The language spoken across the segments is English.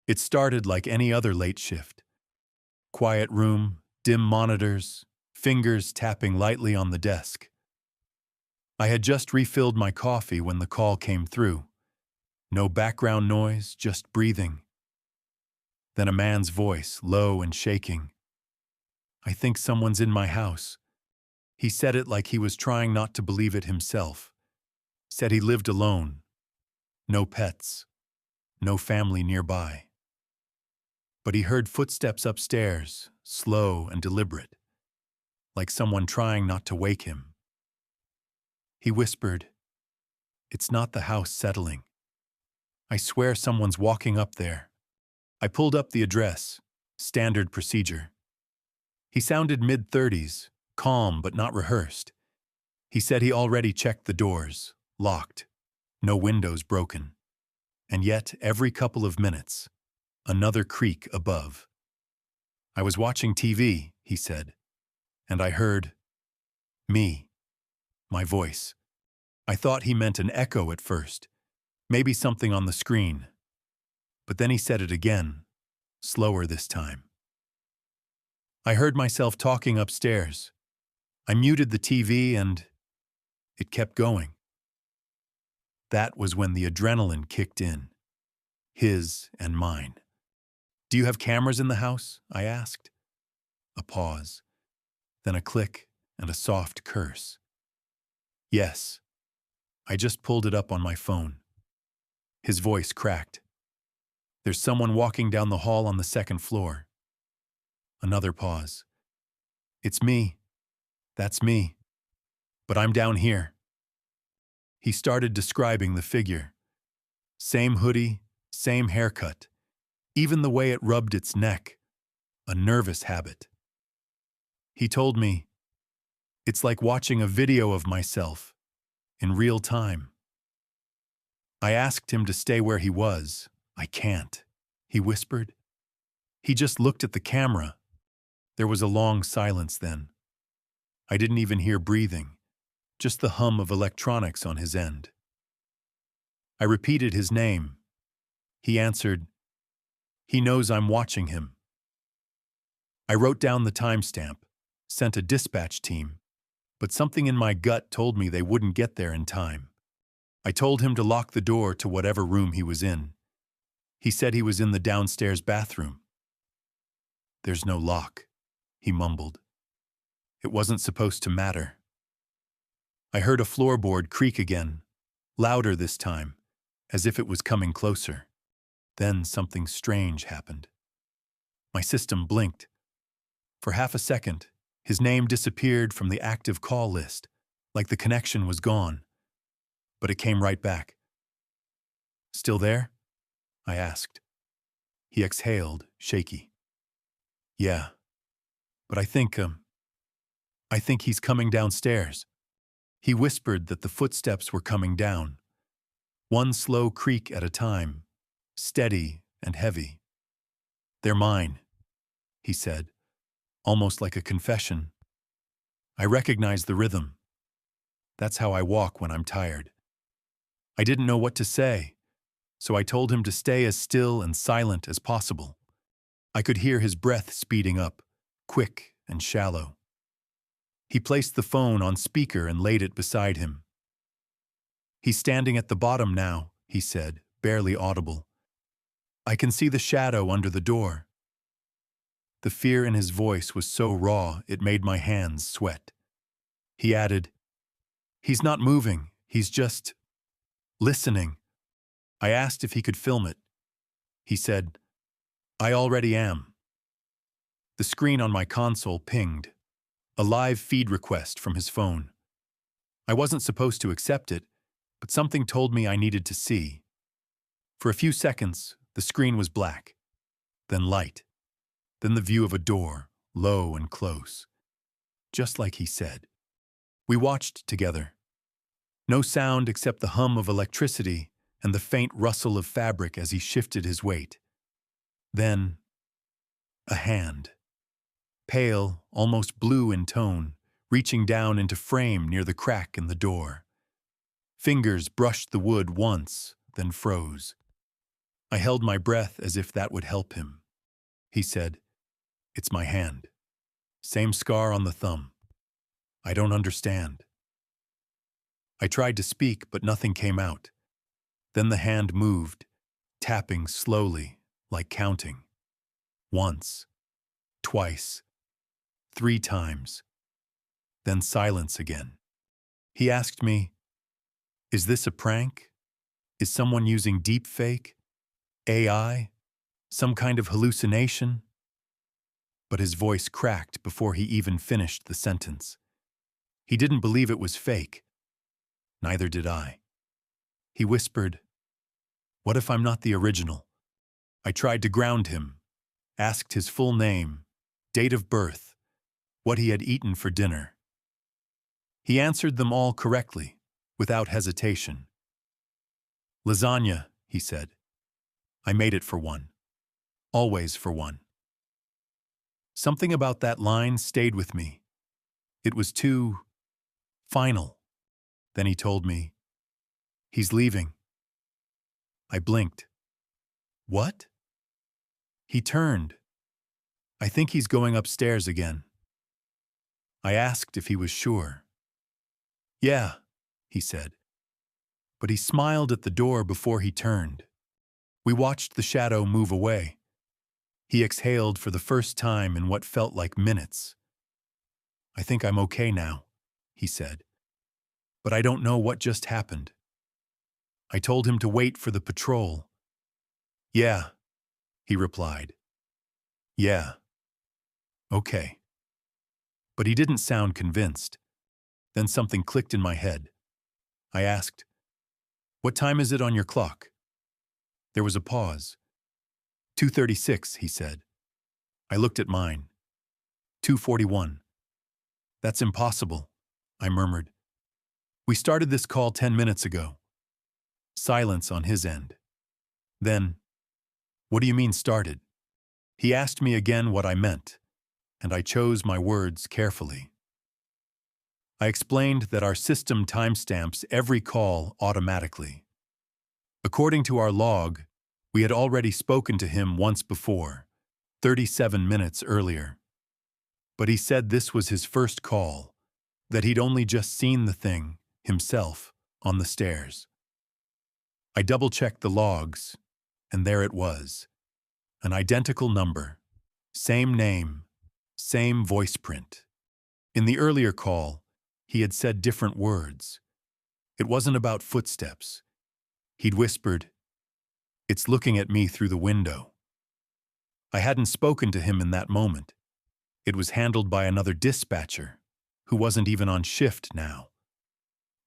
It started like any other late shift. Quiet room, dim monitors, fingers tapping lightly on the desk. I had just refilled my coffee when the call came through. No background noise, just breathing. Then a man's voice, low and shaking. "I think someone's in my house." He said it like he was trying not to believe it himself. Said he lived alone. No pets. No family nearby. But he heard footsteps upstairs, slow and deliberate, like someone trying not to wake him. He whispered, "It's not the house settling. I swear someone's walking up there." I pulled up the address, standard procedure. He sounded mid-30s, calm but not rehearsed. He said he already checked the doors, locked, no windows broken. And yet, every couple of minutes, another creak above. "I was watching TV," he said, "and I heard me, my voice." I thought he meant an echo at first, maybe something on the screen. But then he said it again, slower this time. I heard myself talking upstairs. I muted the TV and it kept going. That was when the adrenaline kicked in, his and mine. "Do you have cameras in the house?" I asked. A pause, then a click and a soft curse. "Yes. I just pulled it up on my phone." His voice cracked. "There's someone walking down the hall on the second floor." Another pause. "It's me. That's me. But I'm down here." He started describing the figure. Same hoodie, same haircut, even the way it rubbed its neck, a nervous habit. He told me, "It's like watching a video of myself, in real time." I asked him to stay where he was. "I can't," he whispered. He just looked at the camera. There was a long silence then. I didn't even hear breathing, just the hum of electronics on his end. I repeated his name. He answered, "He knows I'm watching him." I wrote down the timestamp, sent a dispatch team, but something in my gut told me they wouldn't get there in time. I told him to lock the door to whatever room he was in. He said he was in the downstairs bathroom. "There's no lock," he mumbled. "It wasn't supposed to matter." I heard a floorboard creak again, louder this time, as if it was coming closer. Then something strange happened. My system blinked. For half a second, his name disappeared from the active call list, like the connection was gone. But it came right back. "Still there?" I asked. He exhaled, shaky. "Yeah, but I think he's coming downstairs." He whispered that the footsteps were coming down, one slow creak at a time, steady and heavy. "They're mine," he said, almost like a confession. "I recognize the rhythm. That's how I walk when I'm tired." I didn't know what to say, so I told him to stay as still and silent as possible. I could hear his breath speeding up, quick and shallow. He placed the phone on speaker and laid it beside him. "He's standing at the bottom now," he said, barely audible. "I can see the shadow under the door." The fear in his voice was so raw it made my hands sweat. He added, "He's not moving, he's just listening." I asked if he could film it. He said, "I already am." The screen on my console pinged, a live feed request from his phone. I wasn't supposed to accept it, but something told me I needed to see. For a few seconds, the screen was black, then light, then the view of a door, low and close. Just like he said. We watched together. No sound except the hum of electricity and the faint rustle of fabric as he shifted his weight. Then, a hand. Pale, almost blue in tone, reaching down into frame near the crack in the door. Fingers brushed the wood once, then froze. I held my breath as if that would help him. He said, "It's my hand. Same scar on the thumb. I don't understand." I tried to speak, but nothing came out. Then the hand moved, tapping slowly, like counting. Once, twice, 3 times. Then silence again. He asked me, "Is this a prank? Is someone using deepfake? AI? Some kind of hallucination?" But his voice cracked before he even finished the sentence. He didn't believe it was fake. Neither did I. He whispered, "What if I'm not the original?" I tried to ground him, asked his full name, date of birth, what he had eaten for dinner. He answered them all correctly, without hesitation. "Lasagna," he said. "I made it for one. Always for one." Something about that line stayed with me. It was too final. Then he told me, "He's leaving." I blinked. "What?" He turned. "I think he's going upstairs again." I asked if he was sure. "Yeah," he said. But he smiled at the door before he turned. We watched the shadow move away. He exhaled for the first time in what felt like minutes. "I think I'm okay now," he said. "But I don't know what just happened." I told him to wait for the patrol. "Yeah," he replied. "Yeah. Okay." But he didn't sound convinced. Then something clicked in my head. I asked, "What time is it on your clock?" There was a pause. 2:36, he said. I looked at mine. 2:41. "That's impossible," I murmured. "We started this call 10 minutes ago." Silence on his end. Then, "What do you mean started?" He asked me again what I meant, and I chose my words carefully. I explained that our system timestamps every call automatically. According to our log, we had already spoken to him once before, 37 minutes earlier. But he said this was his first call, that he'd only just seen the thing, himself, on the stairs. I double-checked the logs, and there it was. An identical number, same name, same voice print. In the earlier call, he had said different words. It wasn't about footsteps. He'd whispered, "It's looking at me through the window." I hadn't spoken to him in that moment. It was handled by another dispatcher, who wasn't even on shift now.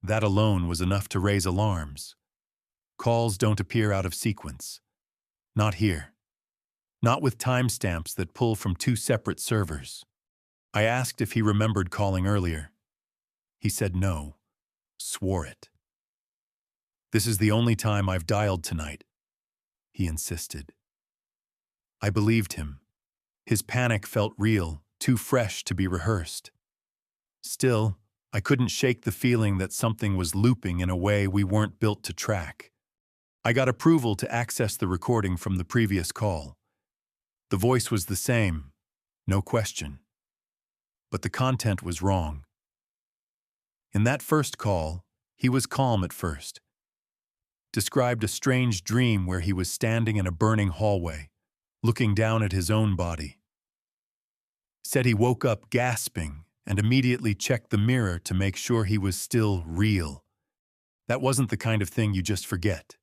That alone was enough to raise alarms. Calls don't appear out of sequence. Not here. Not with timestamps that pull from 2 separate servers. I asked if he remembered calling earlier. He said no, swore it. "This is the only time I've dialed tonight," he insisted. I believed him. His panic felt real, too fresh to be rehearsed. Still, I couldn't shake the feeling that something was looping in a way we weren't built to track. I got approval to access the recording from the previous call. The voice was the same, no question. But the content was wrong. In that first call, he was calm at first. Described a strange dream where he was standing in a burning hallway, looking down at his own body. Said he woke up gasping and immediately checked the mirror to make sure he was still real. That wasn't the kind of thing you just forget.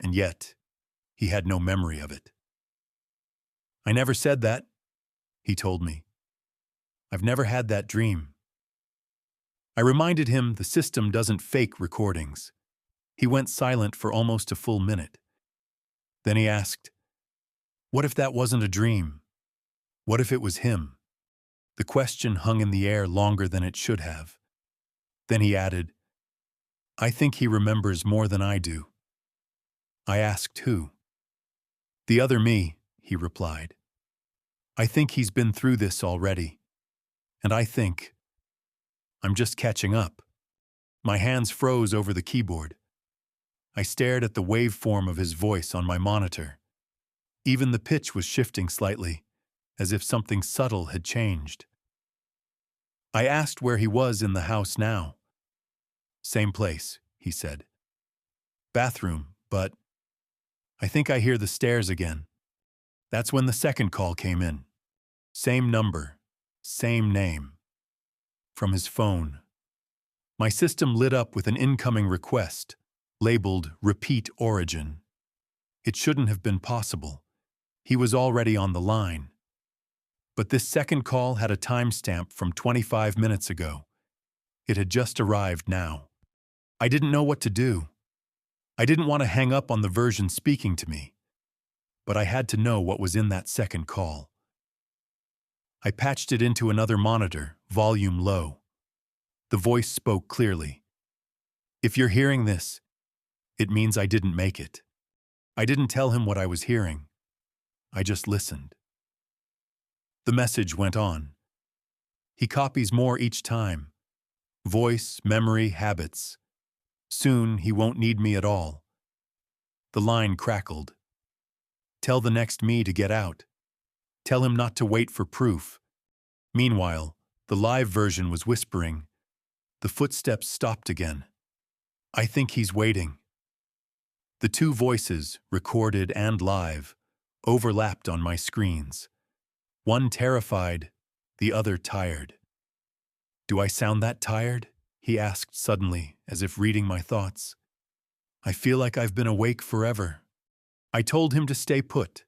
And yet, he had no memory of it. "I never said that," he told me. "I've never had that dream." I reminded him the system doesn't fake recordings. He went silent for almost a full minute. Then he asked, "What if that wasn't a dream? What if it was him?" The question hung in the air longer than it should have. Then he added, "I think he remembers more than I do." I asked who. "The other me," he replied. "I think he's been through this already. And I think I'm just catching up." My hands froze over the keyboard. I stared at the waveform of his voice on my monitor. Even the pitch was shifting slightly, as if something subtle had changed. I asked where he was in the house now. "Same place," he said. "Bathroom, but I think I hear the stairs again." That's when the second call came in. Same number, same name. From his phone. My system lit up with an incoming request, labeled Repeat Origin. It shouldn't have been possible. He was already on the line. But this second call had a timestamp from 25 minutes ago. It had just arrived now. I didn't know what to do. I didn't want to hang up on the version speaking to me. But I had to know what was in that second call. I patched it into another monitor, volume low. The voice spoke clearly. "If you're hearing this, it means I didn't make it." I didn't tell him what I was hearing. I just listened. The message went on. "He copies more each time. Voice, memory, habits. Soon he won't need me at all." The line crackled. "Tell the next me to get out. Tell him not to wait for proof." Meanwhile, the live version was whispering. The footsteps stopped again. "I think he's waiting." The two voices, recorded and live, overlapped on my screens. One terrified, the other tired. "Do I sound that tired?" he asked suddenly, as if reading my thoughts. "I feel like I've been awake forever." I told him to stay put,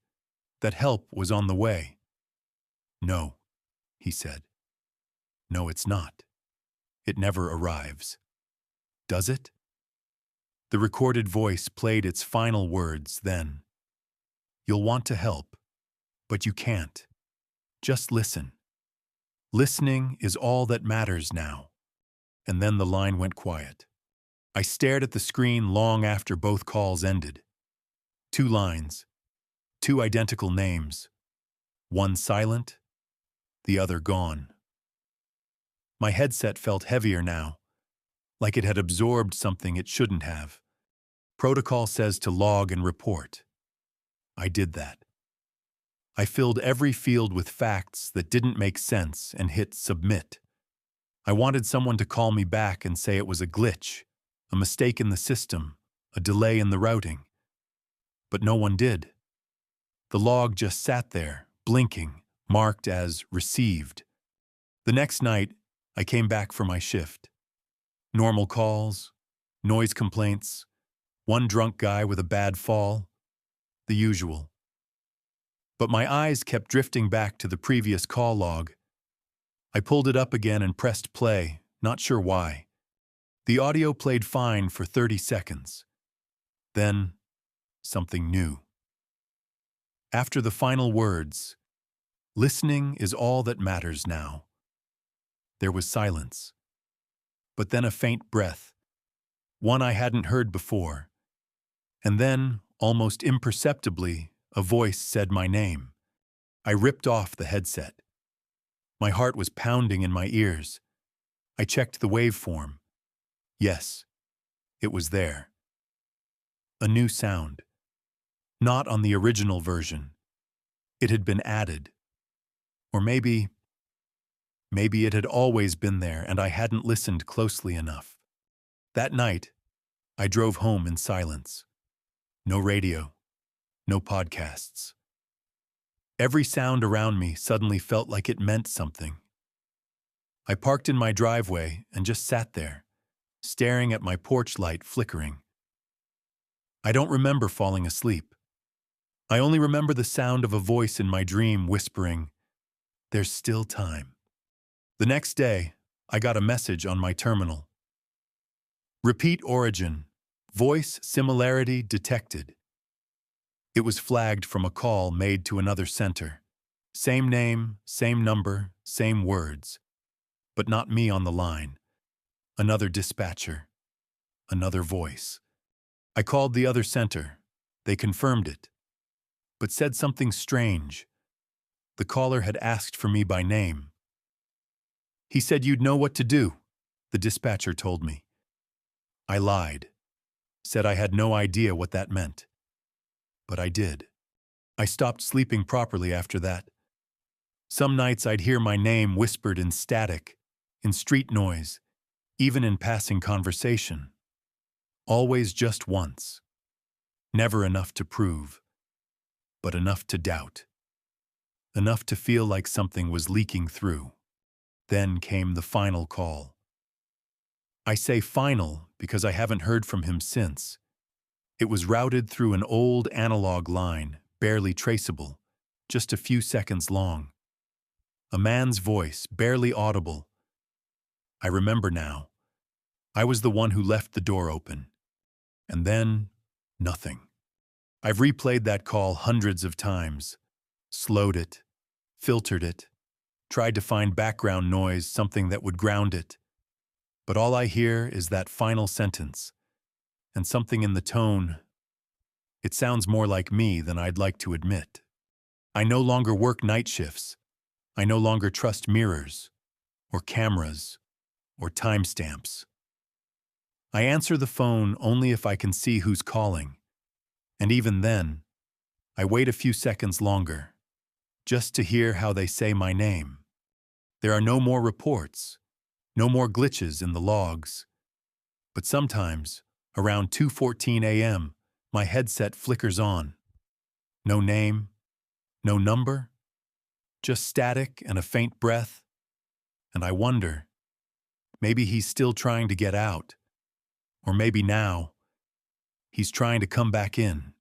that help was on the way. "No," he said. "No, it's not. It never arrives." "Does it?" The recorded voice played its final words then. "You'll want to help, but you can't. Just listen. Listening is all that matters now." And then the line went quiet. I stared at the screen long after both calls ended. 2 lines, 2 identical names, one silent, the other gone. My headset felt heavier now, like it had absorbed something it shouldn't have. Protocol says to log and report. I did that. I filled every field with facts that didn't make sense and hit submit. I wanted someone to call me back and say it was a glitch, a mistake in the system, a delay in the routing. But no one did. The log just sat there, blinking, marked as received. The next night, I came back for my shift. Normal calls, noise complaints, one drunk guy with a bad fall, the usual. But my eyes kept drifting back to the previous call log. I pulled it up again and pressed play, not sure why. The audio played fine for 30 seconds. Then, something new. After the final words, "Listening is all that matters now," there was silence. But then a faint breath, one I hadn't heard before. And then, almost imperceptibly, a voice said my name. I ripped off the headset. My heart was pounding in my ears. I checked the waveform. Yes, it was there. A new sound. Not on the original version. It had been added. Or maybe it had always been there and I hadn't listened closely enough. That night, I drove home in silence. No radio, no podcasts. Every sound around me suddenly felt like it meant something. I parked in my driveway and just sat there, staring at my porch light flickering. I don't remember falling asleep. I only remember the sound of a voice in my dream whispering, "There's still time." The next day, I got a message on my terminal. Repeat origin, voice similarity detected. It was flagged from a call made to another center. Same name, same number, same words. But not me on the line. Another dispatcher. Another voice. I called the other center. They confirmed it, but said something strange. The caller had asked for me by name. "He said you'd know what to do," the dispatcher told me. I lied. said I had no idea what that meant. But I did. I stopped sleeping properly after that. Some nights I'd hear my name whispered in static, in street noise, even in passing conversation. Always just once. Never enough to prove, but enough to doubt. Enough to feel like something was leaking through. Then came the final call. I say final because I haven't heard from him since. It was routed through an old analog line, barely traceable, just a few seconds long. A man's voice, barely audible. I remember now. I was the one who left the door open. And then, nothing. I've replayed that call hundreds of times, slowed it, filtered it, tried to find background noise, something that would ground it. But all I hear is that final sentence, and something in the tone. It sounds more like me than I'd like to admit. I no longer work night shifts. I no longer trust mirrors, or cameras, or timestamps. I answer the phone only if I can see who's calling. And even then, I wait a few seconds longer, just to hear how they say my name. There are no more reports, no more glitches in the logs. But sometimes, around 2:14 a.m., my headset flickers on. No name, no number, just static and a faint breath. And I wonder, maybe he's still trying to get out. Or maybe now, he's trying to come back in.